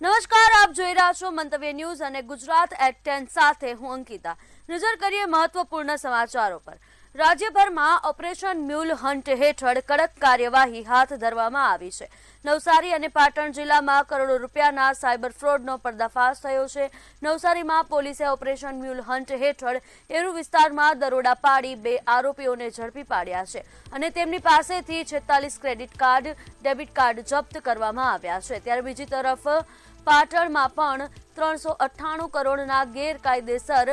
નમસ્કાર, આપ જોઈ રહ્યા છો મંતવ્ય ન્યૂઝ અને ગુજરાત એટ 10 સાથે હું અંકિતા। નજર કરીએ મહત્વપૂર્ણ સમાચારો પર। રાજ્યભરમાં ઓપરેશન મ્યુલ હન્ટ હેઠળ કડક કાર્યવાહી હાથ ધરવામાં આવી છે। નવસારી અને પાટણ જિલ્લામાં કરોડો રૂપિયાના સાયબર ફ્રોડનો પર્દાફાશ થયો છે। નવસારીમાં પોલીસે ઓપરેશન મ્યુલ હન્ટ હેઠળ એરુ વિસ્તારમાં દરોડા પાડી 2 આરોપીઓને ઝડપી પાડ્યા છે અને તેમની પાસેથી 46 ક્રેડિટ કાર્ડ, ડેબિટ કાર્ડ જપ્ત કરવામાં આવ્યા છે। ત્યારે બીજી તરફ પાટણમાં પણ 398 કરોડના ગેરકાયદેસર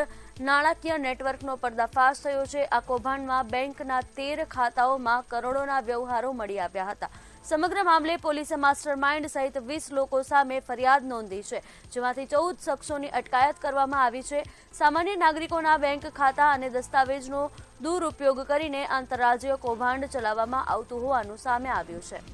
નાણાકીય નેટવર્કનો પર્દાફાશ થયો છે। આ કૌભાંડમાં બેંકના 13 ખાતાઓમાં કરોડોના વ્યવહારો મળી આવ્યા હતા। સમગ્ર મામલે પોલીસે માસ્ટરમાઇન્ડ સહિત 20 લોકો સામે ફરિયાદ નોંધી છે, જેમાંથી 14 શખ્સોની અટકાયત કરવામાં આવી છે। સામાન્ય નાગરિકોના બેંક ખાતા અને દસ્તાવેજનો દુરુપયોગ કરીને આંતરરાજ્ય કૌભાંડ ચલાવવામાં આવતું હોવાનું સામે આવ્યું છે।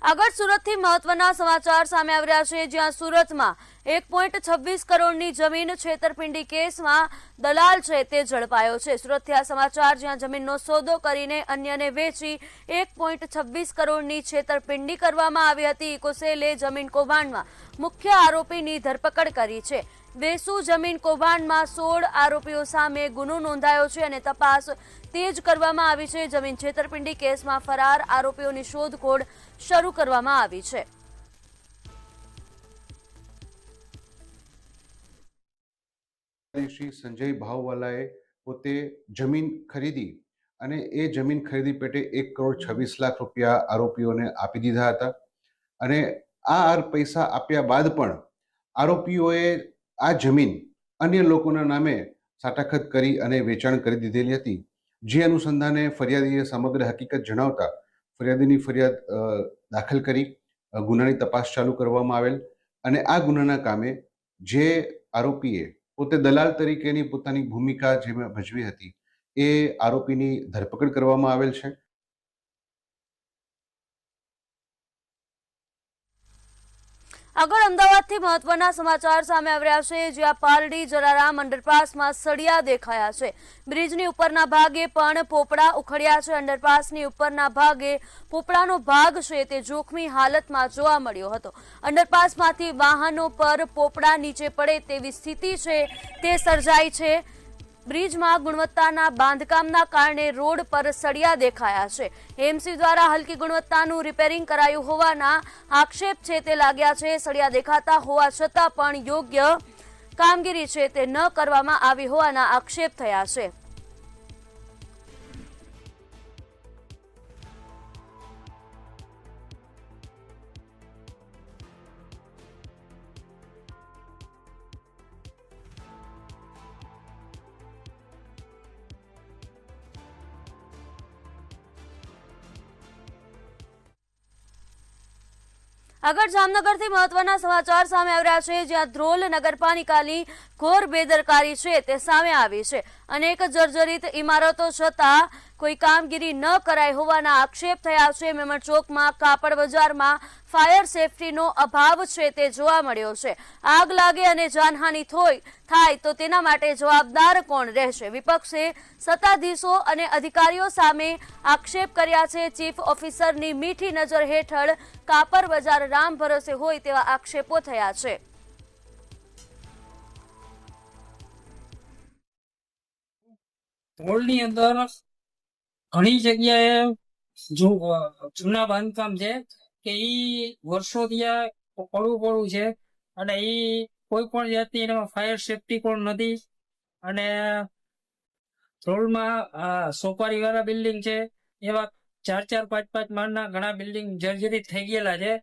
આગળ સુરતથી મહત્વના સમાચાર સામે આવી રહ્યા છે, જ્યાં સુરતમાં 1.26 કરોડની જમીન છેતરપિંડી કેસમાં દલાલ છે તે ઝડપાયો છે। સુરતથી આ સમાચાર, જ્યાં જમીનનો સોદો કરીને અન્યને વેચી 1.26 કરોડની છેતરપિંડી કરવામાં આવી હતી। ઇકોસેલે જમીન કૌભાંડમાં મુખ્ય આરોપીની ધરપકડ કરી છે। વેસુ જમીન કૌભાંડમાં 16 આરોપીઓ સામે ગુનો નોંધાયો છે અને તપાસ તેજ કરવામાં આવી છે। જમીન છેતરપિંડી કેસમાં ફરાર આરોપીઓની શોધખોળ શરૂ કરવામાં આવી છે। શ્રી સંજય ભાવવાલાએ પોતે જમીન ખરીદી અને એ જમીન ખરીદી પેટે 1,26,00,000 રૂપિયા આરોપીઓને આપી દીધા હતા અને આ પૈસા આપ્યા બાદ પણ આરોપીઓએ આ જમીન અન્ય લોકોના નામે સાટાખત કરી અને વેચાણ કરી દીધેલી હતી। જે અનુસંધાને ફરિયાદીએ સમગ્ર હકીકત જણાવતા ફરિયાદીની ફરિયાદ દાખલ કરી ગુનાની તપાસ ચાલુ કરવામાં આવેલ અને આ ગુનાના કામે જે આરોપીએ પોતે દલાલ તરીકેની પોતાની ભૂમિકા જેમાં ભજવી હતી એ આરોપીની ધરપકડ કરવામાં આવેલ છે। આગળ અમદાવાદથી મહત્વના સમાચાર સામે આવી રહ્યા છે, જ્યાં પાલડી જલારામ અંડરપાસમાં સળિયા દેખાયા છે। બ્રિજની ઉપરના ભાગે પણ પોપડા ઉખડ્યા છે। અંડરપાસની ઉપરના ભાગે પોપડાનો ભાગ છે તે જોખમી હાલતમાં જોવા મળ્યો હતો। અંડરપાસમાંથી વાહનો પર પોપડા નીચે પડે તેવી સ્થિતિ છે તે સર્જાઈ છે। બ્રિજમાં ગુણવત્તાના બાંધકામના કારણે રોડ પર સળિયા દેખાયા છે। એમસી દ્વારા હલકી ગુણવત્તાનું રિપેરિંગ કરાયું હોવાના આક્ષેપ છે તે લાગ્યા છે। સળિયા દેખાતા હોવા છતાં પણ યોગ્ય કામગીરી છે તે ન કરવામાં આવી હોવાના આક્ષેપ થયા છે। આગળ જામનગરથી મહત્વના સમાચાર સામે આવી રહ્યા છે, જ્યાં ધ્રોલ નગરપાલિકાની ઘોર બેદરકારી છે તે સામે આવી છે। અનેક જર્જરિત ઇમારતો છતાં કોઈ કામગીરી ન કરાઈ હોવાના આક્ષેપ થયા છે। મેમણ ચોકમાં કાપડ બજારમાં ફાયર સેફટીનો અભાવ છે તે જોવા મળ્યો છે। આગ લાગે અને જાનહાનિ થાય તો તેના માટે જવાબદાર કોણ રહેશે? વિપક્ષે સત્તાધીશો અને અધિકારીઓ સામે આક્ષેપ કર્યા છે। ચીફ ઓફિસરની મીઠી નજર હેઠળ કાપડ બજાર રામ ભરોસે હોય તેવા આક્ષેપો થયા છે। ધોળની અંદર ઘણી જગ્યાએ જૂના બાંધકામ છે કે ઈ વર્ષોથી પડવું છે અને ઈ કોઈ પણ જાતની એનામાં ફાયર સેફટી પણ નથી અને ધોળમાં સોપારી વાળા બિલ્ડિંગ છે, એવા 4-4, 5-5 માળના ઘણા બિલ્ડિંગ જર્જરિત થઈ ગયેલા છે।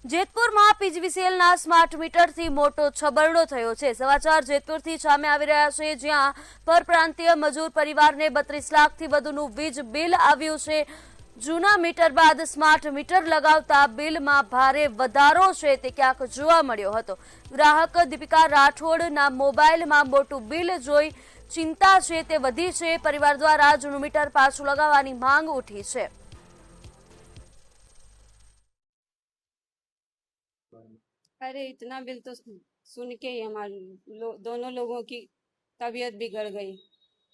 જેતપુરમાં પીજીવીસીએલના સ્માર્ટ મીટરથી મોટો છબરડો થયો છે। સમાચાર જેતપુરથી સામે આવી રહ્યા છે, જ્યાં પરપ્રાંતીય મજૂર પરિવારને 32 લાખથી વધુનું વીજ બિલ આવ્યું છે। જૂના મીટર બાદ સ્માર્ટ મીટર લગાવતા બિલમાં ભારે વધારો છે તે ક્યાંક જોવા મળ્યો હતો. ગ્રાહક દીપિકા રાઠોડના મોબાઈલમાં મોટું બિલ જોઈ ચિંતા છે તે વધી છે. પરિવાર દ્વારા જૂનું મીટર પાછું લગાવવાની માંગ ઉઠી છે. अरे इतना बिल तो सुन के ही दोनों लोगों की तबीयत बिगड़ गई।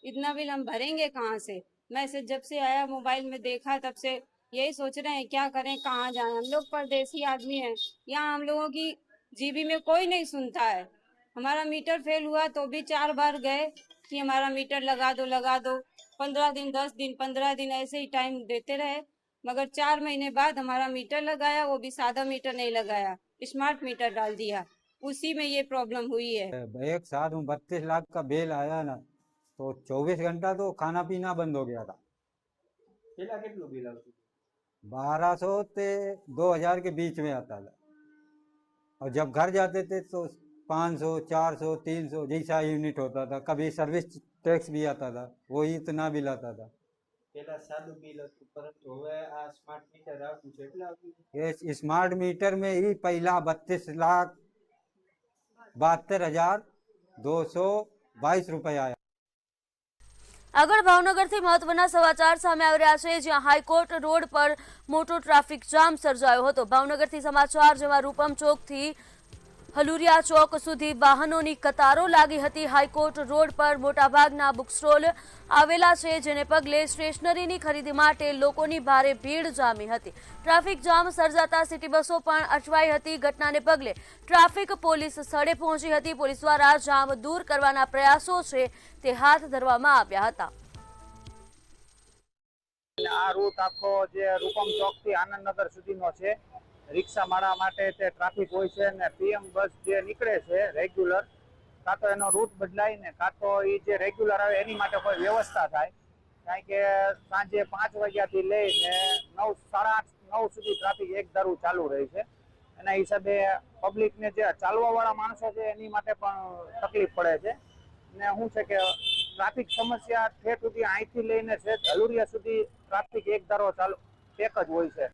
इतना बिल हम भरेंगे कहाँ से? मैसेज जब से आया मोबाइल में देखा तब से यही सोच रहे हैं क्या करें, कहाँ जाएं। हम लोग परदेसी आदमी हैं, यहाँ हम लोगों की जीबी में कोई नहीं सुनता है। हमारा मीटर फेल हुआ तो भी 4 बार गए कि हमारा मीटर लगा दो 15 दिन 10 दिन 15 दिन ऐसे ही टाइम देते रहे, मगर 4 महीने बाद हमारा मीटर लगाया, वो भी सादा मीटर नहीं लगाया, स्मार्ट मीटर डाल दिया। उसी में ये प्रॉब्लम हुई है। एक साथ में 32 लाख का बिल आया ना, तो 24 घंटा तो खाना पीना बंद हो गया था। 1200 से 2000 के बीच में आता था, और जब घर जाते थे तो 500 400 300 जैसा यूनिट होता था। कभी सर्विस टैक्स भी आता था, वही इतना बिल आता था। ये स्मार्ट मीटर में ही पहला 32,72,222 रुपये आया। આગળ ભાવનગરથી મહત્વના સમાચાર સામે આવી રહ્યા છે, જ્યાં હાઈકોર્ટ રોડ પર મોટો ટ્રાફિક જામ સર્જાયો હતો. ભાવનગરથી સમાચાર, જેમાં રૂપમ ચોકથી હલુરિયા ચોક સુધી વાહનોની કતારો લાગી હતી. હાઈકોર્ટ રોડ પર મોટાભાગના બુક સ્ટોલ આવેલા છે, જેને પગલે સ્ટેશનરીની ખરીદી માટે લોકોની ભારે ભીડ જામી હતી. ટ્રાફિક જામ સર્જાતા સિટી બસો પણ અટવાઈ હતી. ઘટનાને પગલે ટ્રાફિક પોલીસ સ્થળે પહોંચી હતી. પોલીસ દ્વારા જામ દૂર કરવાના પ્રયાસો છે તે હાથ ધરવામાં આવ્યા હતા. આ રૂટ આખો જે રૂપમ ચોક થી આનંદનગર સુધીનો છે. રિક્ષા માળા માટે તે ટ્રાફિક હોય છે, ને પીએમ બસ જે નીકળે છે રેગ્યુલર, કાં તો એનો રૂટ બદલાય ને કાં તો એ જે રેગ્યુલર આવે એની માટે કોઈ વ્યવસ્થા થાય. કારણ કે સાંજે 5 વાગ્યાથી લઈને 9 સાડા 9 સુધી ટ્રાફિક એક ધારું ચાલુ રહે છે. એના હિસાબે પબ્લિકને જે ચાલવાવાળા માણસો છે એની માટે પણ તકલીફ પડે છે. ને શું છે કે ટ્રાફિક સમસ્યા ઠેઠ સુધી અહીંથી લઈને છે હલુરિયા સુધી ટ્રાફિક એક ધારો ચાલુ એક જ હોય છે.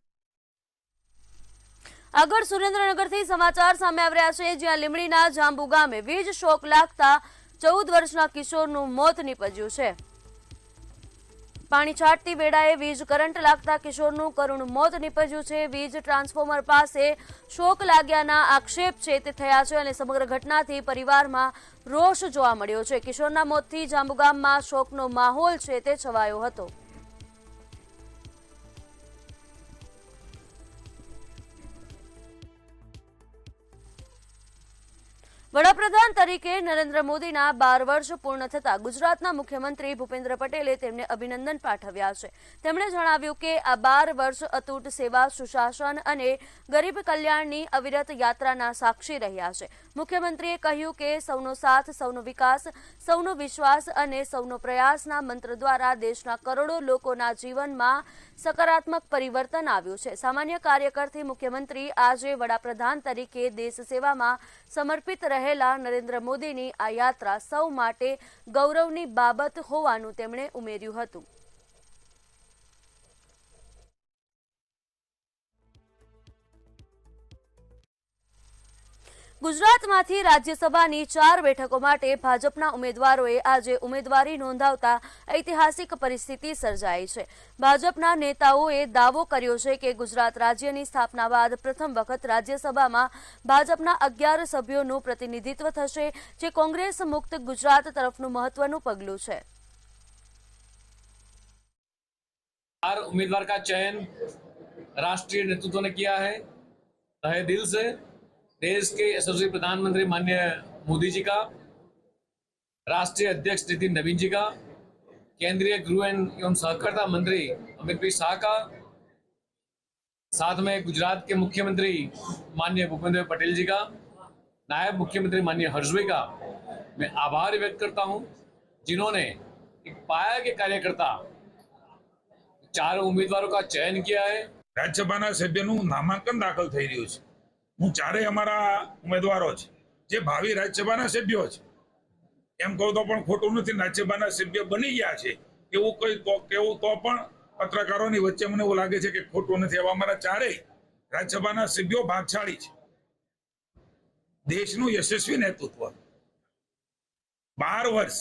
આગળ સુરેન્દ્રનગરથી સમાચાર સામે આવી રહ્યા છે, જ્યાં લીમડીના જાંબુ ગામે વીજ શોક લાગતા 14 વર્ષના કિશોરનું મોત નીપજ્યું છે. પાણી છાંટતી વેળાએ વીજ કરંટ લાગતા કિશોરનું કરુણ મોત નીપજ્યું છે. વીજ ટ્રાન્સફોર્મર પાસે શોક લાગ્યાના આક્ષેપ છે તે થયા છે, અને સમગ્ર ઘટનાથી પરિવારમાં રોષ જોવા મળ્યો છે. કિશોરના મોતથી જાંબુ ગામમાં શોકનો માહોલ છે તે છવાયો હતો. વડાપ્રધાન તરીકે નરેન્દ્ર મોદીના 12 વર્ષ પૂર્ણ થતા ગુજરાતના મુખ્યમંત્રી ભૂપેન્દ્ર પટેલે તેમને અભિનંદન પાઠવ્યા છે. તેમણે જણાવ્યું કે આ 12 વર્ષ અતૂટ સેવા, સુશાસન અને ગરીબ કલ્યાણની અવિરત યાત્રાના સાક્ષી રહ્યા છે. મુખ્યમંત્રીએ કહ્યું કે સૌનો સાથ, સૌનો વિકાસ, સૌનો વિશ્વાસ અને સૌનો પ્રયાસના મંત્ર દ્વારા દેશના કરોડો લોકોના જીવનમાં સકારાત્મક પરિવર્તન આવ્યું છે. સામાન્ય કાર્યકરથી મુખ્યમંત્રી આજે વડાપ્રધાન તરીકે દેશ સેવામાં સમર્પિત રહેલા નરેન્દ્ર મોદીની આ યાત્રા સૌ માટે ગૌરવની બાબત હોવાનું તેમણે ઉમેર્યું હતું. ગુજરાતમાંથી રાજ્યસભાની 4 બેઠકો માટે ભાજપના ઉમેદવારોએ આજે ઉમેદવારી નોંધાવતા ઐતિહાસિક પરિસ્થિતિ સર્જાઈ છે. ભાજપના નેતાઓએ દાવો કર્યો છે કે ગુજરાત રાજ્યની સ્થાપના બાદ પ્રથમ વખત રાજ્યસભામાં ભાજપના 11 સભ્યોનું પ્રતિનિધિત્વ થશે, જે કોંગ્રેસ મુક્ત ગુજરાત તરફનું મહત્વનું પગલું છે. उम्मीदवार का चयन राष्ट्रीय नेतृत्व ने किया है. तहे दिल से देश के यशस्वी प्रधानमंत्री माननीय मोदी जी का, राष्ट्रीय अध्यक्ष नितिन नवीन जी का, केंद्रीय गृह एवं सहकारिता मंत्री अमित भाई शाह का, साथ में गुजरात के मुख्यमंत्री माननीय भूपेंद्र पटेल जी का, नायब मुख्यमंत्री माननीय हर्ष भाई का मैं आभार व्यक्त करता हूं, जिन्होंने एक पाया के कार्यकर्ता 4 उम्मीदवारों का चयन किया है. રાજ્યસભાના સભ્યનું નામાંકન દાખલ થઈ રહ્યું છે. હું ચારેય અમારા ઉમેદવારો છે જે ભાવિ રાજ્યસભાના સભ્યો છે. એમ કહું તો પણ ખોટું નથી, રાજ્યસભાના સભ્ય બની ગયા છે એવું કોઈ કેવું તો પણ પત્રકારોની વચ્ચે મને એવું લાગે છે કે ખોટું નથી. એવા અમારા ચારેય રાજ્યસભાના સભ્યો ભાગશાળી છે. દેશનું યશસ્વી નેતૃત્વ 12 વર્ષ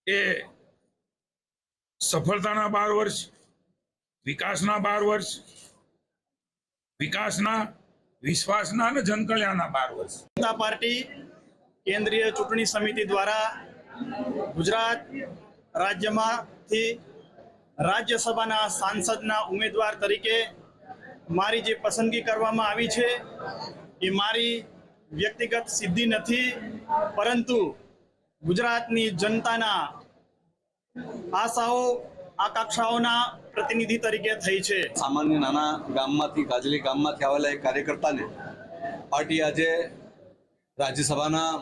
એ સફળતાના 12 વર્ષ, વિકાસના 12 વર્ષ, વિકાસના, વિશ્વાસના અને જનકલ્યાણના 12 વર્ષ. જનતા પાર્ટી કેન્દ્રીય ચૂંટણી સમિતિ દ્વારા ગુજરાત રાજ્યમાંથી રાજ્યસભાના સાંસદના ઉમેદવાર તરીકે મારી જે પસંદગી કરવામાં આવી છે એ મારી વ્યક્તિગત સિદ્ધિ નથી, પરંતુ ગુજરાતની જનતાના આશાઓ આકાંક્ષાઓના પ્રતિનિધિ તરીકે થઈ છે. સામાન્ય નાના ગામમાંથી કાજલી ગામમાંથી આવેલા એક કાર્યકર્તાને પાર્ટી આજે રાજ્યસભાના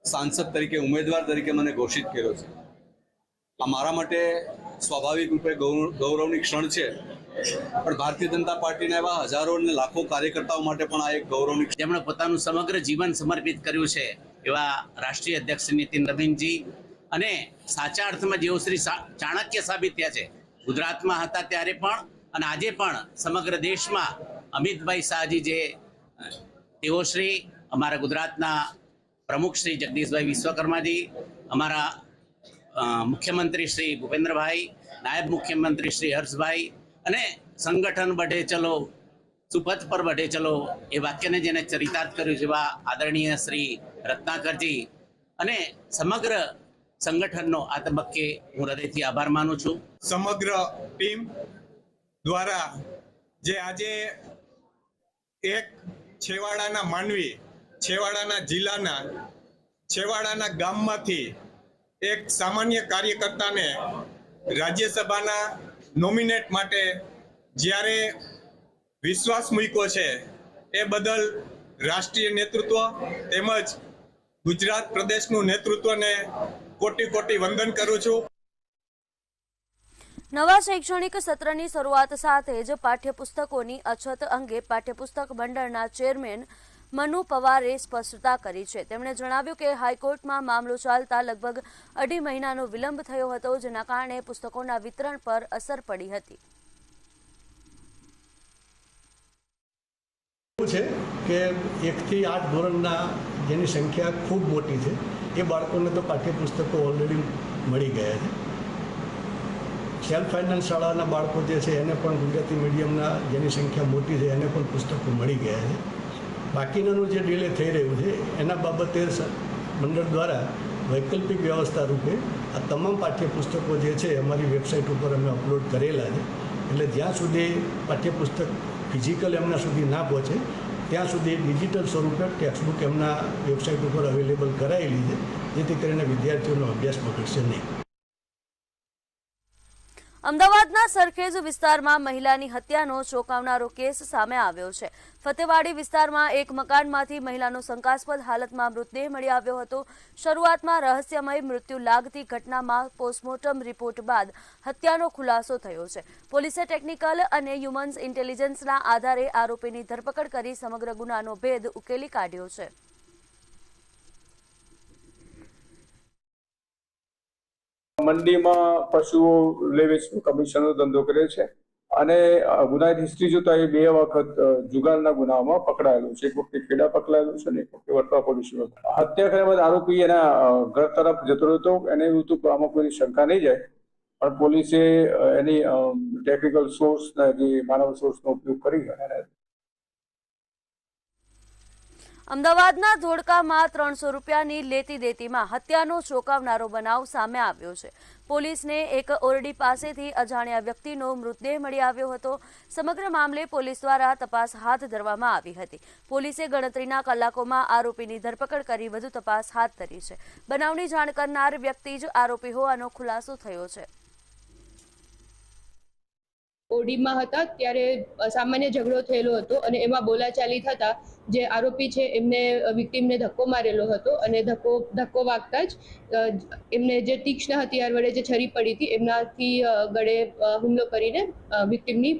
સાંસદ તરીકે ઉમેદવાર તરીકે મને ઘોષિત કર્યો છે. આ મારા માટે સ્વાભાવિક રૂપે ગૌરવની ક્ષણ છે, પણ ભારતીય જનતા પાર્ટીના એવા હજારો અને લાખો કાર્યકર્તાઓ માટે પણ આ એક ગૌરવની ક્ષણ. જેમણે પોતાનું સમગ્ર જીવન સમર્પિત કર્યું છે એવા રાષ્ટ્રીય અધ્યક્ષ નીતિન નવીનજી અને સાચા અર્થમાં જેઓ શ્રી ચાણક્ય સાબિત થયા છે ગુજરાતમાં હતા ત્યારે પણ અને આજે પણ સમગ્ર દેશમાં અમિતભાઈ શાહજી જે તેઓ શ્રી અમારા ગુજરાતના પ્રમુખ શ્રી જગદીશભાઈ વિશ્વકર્માજી, અમારા મુખ્યમંત્રી શ્રી ભૂપેન્દ્રભાઈ, નાયબ મુખ્યમંત્રી શ્રી હર્ષભાઈ અને સંગઠન બઢે ચલો સુપથ પર બઢે ચલો એ વાક્યને જેને ચરિતાર્થ કર્યું છે એવા આદરણીય શ્રી રત્નાકરજી અને સમગ્ર સંગઠનનો આ તબક્કે હું હૃદયથી આભાર માનું છું. સમગ્ર ટીમ દ્વારા જે આજે એક છેવાડાના માનવી, છેવાડાના જિલ્લાના, છેવાડાના ગામમાંથી એક સામાન્ય કાર્યકર્તાને રાજ્યસભાના નોમિનેટ માટે જ્યારે વિશ્વાસ મૂક્યો છે એ બદલ રાષ્ટ્રીય નેતૃત્વ તેમજ ગુજરાત પ્રદેશનું નેતૃત્વને કોટી કોટી વંદન કરું છું. નવા શૈક્ષણિક સત્રની શરૂઆત સાથે જ પાઠ્યપુસ્તકોની અછત અંગે પાઠ્યપુસ્તક મંડળના ચેરમેન મનુ પવારે સ્પષ્ટતા કરી છે. તેમણે જણાવ્યું કે હાઈકોર્ટમાં મામલો ચાલતા લગભગ 2.5 મહિનાનો વિલંબ થયો હતો, જેના કારણે પુસ્તકોના વિતરણ પર અસર પડી હતી. છે કે 1 થી 8 ધોરણના જેની સંખ્યા ખૂબ મોટી છે એ બાળકોને તો પાઠ્યપુસ્તકો ઓલરેડી મળી ગયા છે. સેલ્ફ ફાઇનાન્સ શાળાના બાળકો જે છે એને પણ ગુજરાતી મીડિયમના જેની સંખ્યા મોટી છે એને પણ પુસ્તકો મળી ગયા છે. બાકીનાનું જે ડિલે થઈ રહ્યું છે એના બાબતે મંડળ દ્વારા વૈકલ્પિક વ્યવસ્થા રૂપે આ તમામ પાઠ્યપુસ્તકો જે છે અમારી વેબસાઇટ ઉપર અમે અપલોડ કરેલા છે. એટલે જ્યાં સુધી પાઠ્યપુસ્તક ફિઝિકલ એમના સુધી ના પહોંચે ત્યાં સુધી ડિજિટલ સ્વરૂપે ટેક્સ્ટબુક એમના વેબસાઇટ ઉપર અવેલેબલ કરાયેલી છે, જેથી કરીને વિદ્યાર્થીઓનો અભ્યાસ બગડશે નહીં. અમદાવાદના સરખેજ વિસ્તારમાં મહિલાની હત્યાનો ચોંકાવનારો કેસ સામે આવ્યો છે. ફતેવાડી વિસ્તારમાં એક મકાનમાંથી મહિલાનો શંકાસ્પદ હાલતમાં મૃતદેહ મળી આવ્યો હતો. શરૂઆતમાં રહસ્યમય મૃત્યુ લાગતી ઘટનામાં પોસ્ટમોર્ટમ રિપોર્ટ બાદ હત્યાનો ખુલાસો થયો છે. પોલીસે ટેકનિકલ અને હ્યુમન ઇન્ટેલિજન્સના આધારે આરોપીની ધરપકડ કરી સમગ્ર ગુનાનો ભેદ ઉકેલી કાઢ્યો છે. મંડીમાં પશુઓ લે વેચનો કમિશનનો ધંધો કરે છે અને ગુનાહિત હિસ્ટ્રી જોતા એ 2 વખત જુગારના ગુનામાં પકડાયેલો છે. એક વખતે ખેડા પકડાયેલો છે અને એક વખતે વટવા પોલીસમાં. હત્યા કર્યા બાદ આરોપી એના ઘર તરફ જતો હતો. એને એવું હતું કે આમાં કોઈની શંકા નહીં જાય, પણ પોલીસે એની ટેકનિકલ સોર્સ જે માનવ સોર્સનો ઉપયોગ કરી અને અમદાવાદના ધોળકામાં 300 રૂપિયાની લેતી દેતીમાં હત્યાનો ચોંકાવનારો બનાવ સામે આવ્યો છે. પોલીસને એક ઓરડી પાસેથી અજાણ્યા વ્યક્તિનો મૃતદેહ મળી આવ્યો હતો. સમગ્ર મામલે પોલીસ દ્વારા તપાસ હાથ ધરવામાં આવી હતી. પોલીસે ગણતરીના કલાકોમાં આરોપીની ધરપકડ કરી વધુ તપાસ હાથ ધરી છે. બનાવની જાણ કરનાર વ્યક્તિ જ આરોપી હોવાનો ખુલાસો થયો છે. ઓડીમાં હતા ત્યારે સામાન્ય ઝઘડો થયેલો હતો અને એમાં બોલાચાલી થતા જે આરોપી છે એમને વિક્ટીમને ધક્કો મારેલો હતો અને ધક્કો વાગતા જ એમને જે તીક્ષ્ણ હથિયાર વડે જે છરી પડી હતી એમનાથી ગળે હુમલો કરીને વિક્ટીમની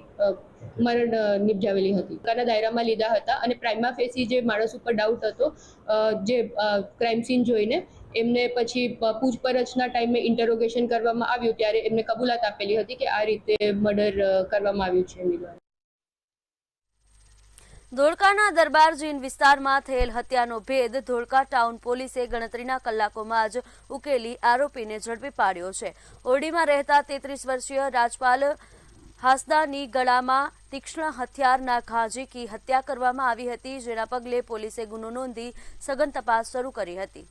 મરણ નિપજાવેલી હતી. કાના દાયરામાં લીધા હતા અને પ્રાઇમા ફેસી જે માણસ ઉપર ડાઉટ હતો, જે ક્રાઇમ સીન જોઈને એમને પછી પૂછપરછના ટાઈમે ઇન્ટરોગેશન કરવામાં આવ્યું ત્યારે એમને કબૂલાત આપેલી હતી કે આ રીતે મર્ડર કરવામાં આવ્યું છે એમની દ્વારા. ધોળકાના દરબાર જીન વિસ્તારમાં થયેલ હત્યાનો ભેદ ધોળકા ટાઉન પોલીસે ગણતરીના કલાકોમાં જ ઉકેલી આરોપીને ઝડપી પાડ્યો છે. ઓરડીમાં રહેતા 33 વર્ષીય રાજપાલ હાસદાની ગળામાં તીક્ષ્ણ હથિયારના ઘા ઝીકી હત્યા કરવામાં આવી હતી, જેના પગલે પોલીસે ગુનો નોંધી સઘન તપાસ શરૂ કરી હતી.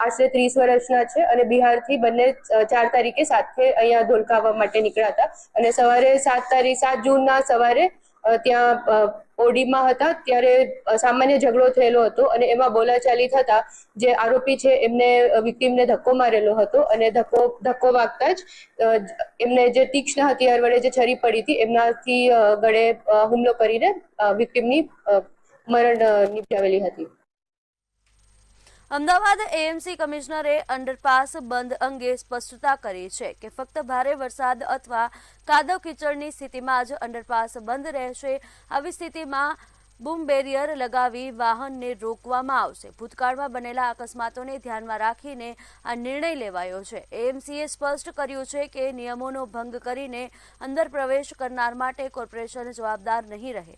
આશરે 30 વર્ષના છે અને બિહારથી બંને 4 તારીખે સાથે અહીંયા ધોળકા આવવા માટે નીકળ્યા હતા અને સવારે 7 જૂનના સવારે ત્યાં ઓડીમાં હતા ત્યારે સામાન્ય ઝઘડો થયેલો હતો અને એમાં બોલાચાલી થતા જે આરોપી છે એમને વિક્ટીમને ધક્કો મારેલો હતો અને ધક્કો વાગતા જ એમને જે તીક્ષ્ણ હથિયાર વડે જે છરી પડી હતી એમનાથી ગળે હુમલો કરીને વિક્ટીમની મરણ નિપજાવેલી હતી. અમદાવાદ એએમસી કમિશનરે અંડરપાસ બંધ અંગે સ્પષ્ટતા કરી છે કે ફક્ત ભારે વરસાદ અથવા કાદવ કીચડની સ્થિતિમાં જ અંડરપાસ બંધ રહેશે. આવી સ્થિતિમાં બૂમ બેરિયર લગાવી વાહનને રોકવામાં આવશે. ભૂતકાળમાં બનેલા અકસ્માતોને ધ્યાનમાં રાખીને આ નિર્ણય લેવાયો છે. એએમસીએ સ્પષ્ટ કર્યું છે કે નિયમોનો ભંગ કરીને અંદર પ્રવેશ કરનાર માટે કોર્પોરેશન જવાબદાર નહીં રહે.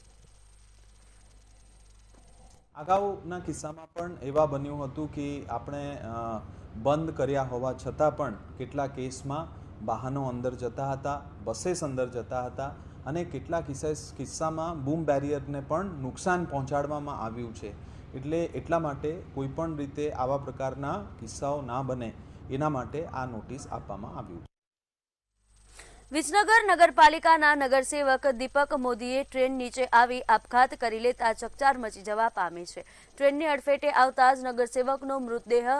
અગાઉના કિસ્સામાં પણ એવા બન્યું હતું કે આપણે બંધ કર્યા હોવા છતાં પણ કેટલા કેસમાં વાહનો અંદર જતા હતા, બसेस અંદર જતા હતા અને કેટલા કિસ્સામાં બૂમ બેરિયરને પણ નુકસાન પહોંચાડવામાં આવ્યું છે. એટલે એટલા માટે કોઈપણ રીતે આવા પ્રકારના કિસ્સાઓ ના બને એના માટે આ નોટિસ આપવામાં આવ્યું છે. વિસનગર નગરપાલિકાના નગરસેવક દીપક મોદીએ ટ્રેન નીચે આવી આપઘાત કરી લેતા ચકચાર મચી જવા પામી છે. ટ્રેનની અડફેટે આવતા જ નગરસેવકનો મૃતદેહ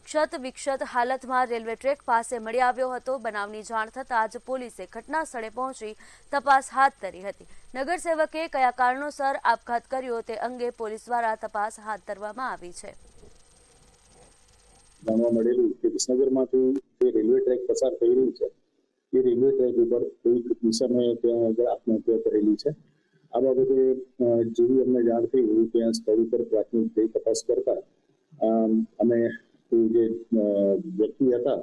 ક્ષત વિક્ષત હાલતમાં રેલવે ટ્રેક પાસે મળી આવ્યો હતો. બનાવની જાણ થતાં જ પોલીસે ઘટના સ્થળે પહોંચી તપાસ હાથ ધરી હતી. નગરસેવકે કયા કારણોસર આપઘાત કર્યો તે અંગે પોલીસ દ્વારા તપાસ હાથ ધરવામાં આવી છે. જાણવા મળેલું કે વિસનગરમાંથી જે રેલવે ટ્રેક પસાર થઈ રહ્યું છે એ રેલવે ટ્રેક ઉપર કોઈક કિસ્સાને ત્યાં આગળ આત્મહત્યા કરેલી છે. આ બાબતે જેવી અમને જાણ થઈ એવી ત્યાં સ્થળ ઉપર પ્રાથમિક તપાસ કરતા અમે જે વ્યક્તિ હતા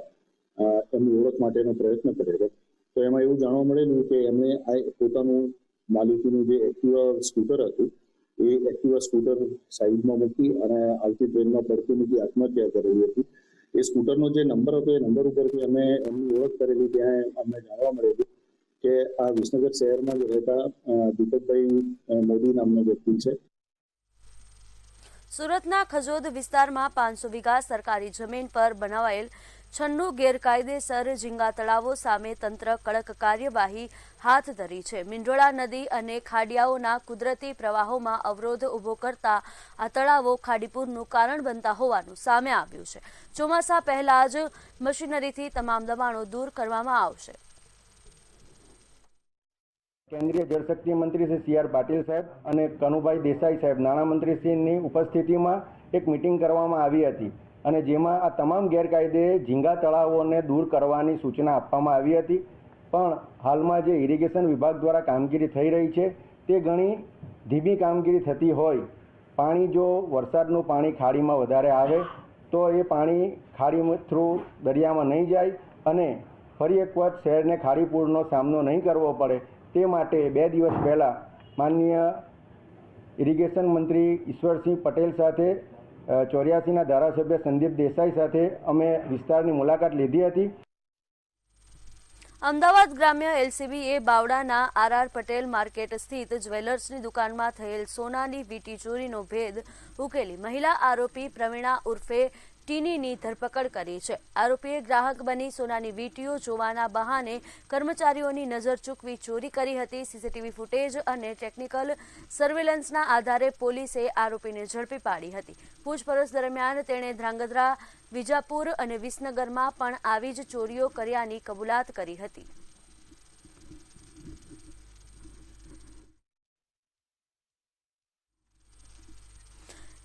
એમની ઓળખ માટેનો પ્રયત્ન કરેલો. તો એમાં એવું જાણવા મળેલું કે એમણે આ પોતાનું માલિકીનું જે એક્ટિવા સ્કૂટર હતું એ એક્ટિવા સ્કૂટર સાઈડમાં મૂકી અને આવતી ટ્રેનમાં પડતી મૂકી આત્મહત્યા કરેલી હતી. એ સ્કૂટરનો જે નંબર હતો એ નંબર ઉપરથી અમે એમની ઓળખ કરેલી. ત્યાં અમને જાણવા મળેલું કે આ વિસનગર શહેરમાં જ રહેતા દીપકભાઈ મોદી નામનો વ્યક્તિ છે. સુરતના ખજોદ વિસ્તારમાં 500 વીઘા સરકારી જમીન પર બનાવાયેલ 96 ગેરકાયદેસર ઝીંગા તળાવો સામે તંત્ર કડક કાર્યવાહી હાથ ધરી છે. મીંડોળા નદી અને ખાડિયાઓના કુદરતી પ્રવાહોમાં અવરોધ ઊભો કરતા આ તળાવો ખાડીપૂરનું કારણ બનતા હોવાનું સામે આવ્યું છે. ચોમાસા પહેલા જ મશીનરીથી તમામ દબાણો દૂર કરવામાં આવશે. કેન્દ્રીય જળશક્તિ મંત્રી શ્રી સી આર પાટીલ સાહેબ અને કનુભાઈ દેસાઈ સાહેબ નાણામંત્રીશ્રીની ઉપસ્થિતિમાં એક મિટિંગ કરવામાં આવી હતી અને જેમાં આ તમામ ગેરકાયદે ઝીંગા તળાવોને દૂર કરવાની સૂચના આપવામાં આવી હતી. પણ હાલમાં જે ઇરિગેશન વિભાગ દ્વારા કામગીરી થઈ રહી છે તે ઘણી ધીમી કામગીરી થતી હોય. પાણી જો વરસાદનું પાણી ખાડીમાં વધારે આવે તો એ પાણી ખાડી થ્રુ દરિયામાં નહીં જાય અને ફરી એક વખત શહેરને ખાડીપૂરનો સામનો નહીં કરવો પડે તે માટે 2 દિવસ પહેલાં માનનીય ઇરિગેશન મંત્રી ઈશ્વરસિંહ પટેલ સાથે 84ના ધારાસભ્ય સંદીપ દેસાઈ સાથે અમે વિસ્તારની મુલાકાત લીધી હતી. અમદાવાદ ગ્રામ્ય એલસીબીએ બાવડાના આર પટેલ માર્કેટ સ્થિત જ્વેલર્સની દુકાનમાં થયેલ સોનાની વીંટી ચોરીનો ભેદ ઉકેલી મહિલા આરોપી પ્રવીણા ઉર્ફે ટીનીની ધરપકડ કરી છે. આરોપીએ ગ્રાહક બની સોનાની વીંટીઓ જોવાના બહાને કર્મચારીઓની નજર ચૂકવી ચોરી કરી હતી. સીસીટીવી ફૂટેજ અને ટેકનિકલ સર્વેલન્સના આધારે પોલીસે આરોપીને ઝડપી પાડી હતી. પૂછપરછ દરમિયાન તેણે ધ્રાંગધ્રા, વિજાપુર અને વિસનગરમાં પણ આવી જ ચોરીઓ કર્યાની કબૂલાત કરી હતી.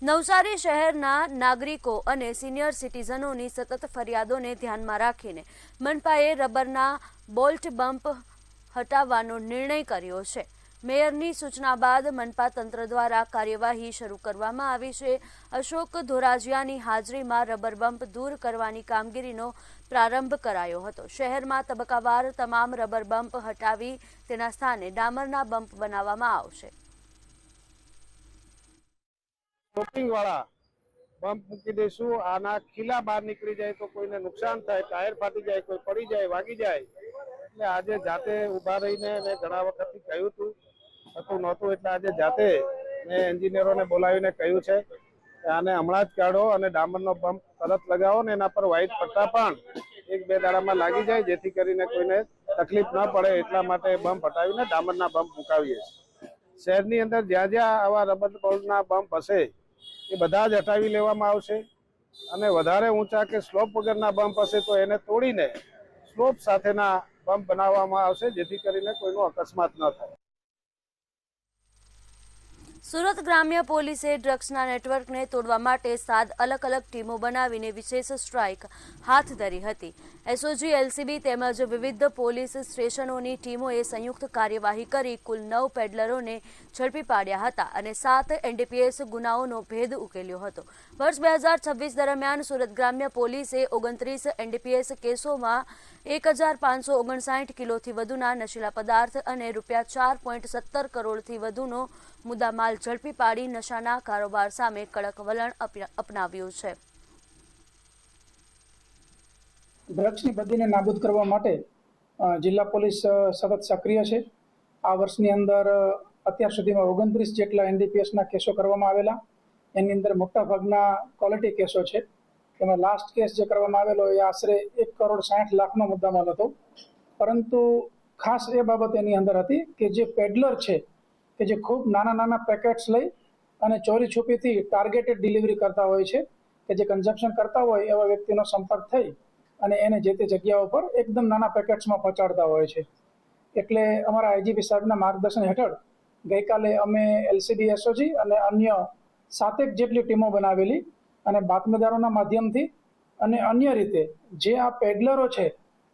નવસારી શહેરના નાગરિકો અને સિનિયર સિટીઝનોની સતત ફરિયાદોને ધ્યાનમાં રાખીને મનપાએ રબરના બોલ્ટ બમ્પ હટાવવાનો નિર્ણય કર્યો છે. મેયરની સૂચના બાદ મનપા તંત્ર દ્વારા કાર્યવાહી શરૂ કરવામાં આવી છે. અશોક ધોરાજીયાની હાજરીમાં રબર બમ્પ દૂર કરવાની કામગીરીનો પ્રારંભ કરાયો હતો. શહેરમાં તબક્કાવાર તમામ રબર બમ્પ હટાવી તેના સ્થાને ડામરના બમ્પ બનાવવામાં આવશે. ટોપિંગ વાળા બમ્પ મૂકી દઈશું. આના ખીલા બહાર નીકળી જાય તો કોઈને નુકસાન થાય, ટાયર ફાટી જાય, કોઈ પડી જાય, વાગી જાય. એટલે આજે જાતે ઉભા રહીને મેં ઘણા વખતથી કહ્યું હતું નહોતું, એટલે આજે જાતે મેં એન્જિનિયરોને બોલાવીને કહ્યું છે કે આને હમણાં જ કાઢો અને ડામરનો બમ્પ તરત લગાવો ને એના પર વ્હાઇટ પટ્ટા પણ 1-2 દાડામાં લાગી જાય, જેથી કરીને કોઈને તકલીફ ન પડે. એટલા માટે બમ્પ હટાવીને ડામરના બમ્પ મુકાવીએ છીએ. શહેરની અંદર જ્યાં જ્યાં આવા રબર બોલ્ટના બમ્પ હશે એ બધા જ હટાવી લેવામાં આવશે અને વધારે ઊંચા કે સ્લોપ વગરના બમ્પ હશે તો એને તોડીને સ્લોપ સાથેના બમ્પ બનાવવામાં આવશે, જેથી કરીને કોઈનો અકસ્માત ન થાય. સુરત ગ્રામ્ય પોલીસે ડ્રગ્સના નેટવર્કને તોડવા માટે 7 અલગ અલગ ટીમો બનાવીને વિશેષ સ્ટ્રાઇક હાથ ધરી હતી. એસઓજી, એલસીબી તેમજ વિવિધ પોલીસ સ્ટેશનોની ટીમોએ સંયુક્ત કાર્યવાહી કરી કુલ 9 પેડલરોને ઝડપી પાડ્યા હતા અને 7 એનડીપીએસ ગુનાઓનો ભેદ ઉકેલ્યો હતો. વર્ષ 2026 દરમિયાન સુરત ગ્રામ્ય પોલીસે 29 એનડીપીએસ કેસોમાં 1559 કિલોથી વધુના નશીલા પદાર્થ અને ₹4.17 કરોડથી વધુનો મુદ્દામાલ ઝડપી પાડી નશાના કારોબાર સામે કડક વલણ અપનાવ્યું છે. ડ્રગ્સની બદીને નાબૂદ કરવા માટે જિલ્લા પોલીસ સતત સક્રિય છે. આ વર્ષની અંદર અત્યાર સુધીમાં 29 જેટલા એનડીપીએસના કેસો કરવામાં આવેલા. એની અંદર મોટાભાગના ક્વોલિટી કેસો છે. એમાં લાસ્ટ કેસ જે કરવામાં આવેલો એ આશરે 1,60,00,000નો મુદ્દામાલ હતો. પરંતુ ખાસ એ બાબત એની અંદર હતી કે જે પેડલર છે કે જે ખૂબ નાના પેકેટ્સ લઈ અને ચોરી છુપીથી ટાર્ગેટેડ ડિલિવરી કરતા હોય છે, કે જે કન્ઝમ્પશન કરતા હોય એવા વ્યક્તિનો સંપર્ક થઈ અને એને જે તે જગ્યાઓ પર એકદમ નાના પેકેટ્સમાં પહોંચાડતા હોય છે. એટલે અમારા આઈજીપી સાહેબના માર્ગદર્શન હેઠળ ગઈકાલે અમે એલસીબી, એસઓજી અને અન્ય 7 જેટલી ટીમો બનાવેલી અને બાતમીદારોના માધ્યમથી અને અન્ય રીતે જે આ પેડલરો છે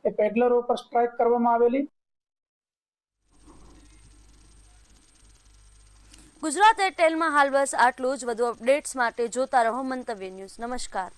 એ પેડલરો પર સ્ટ્રાઇક કરવામાં આવેલી. ગુજરાત એરટેલમાં હાલ બસ આટલું જ. વધુ અપડેટ્સ માટે જોતા રહો મંતવ્ય ન્યૂઝ. નમસ્કાર.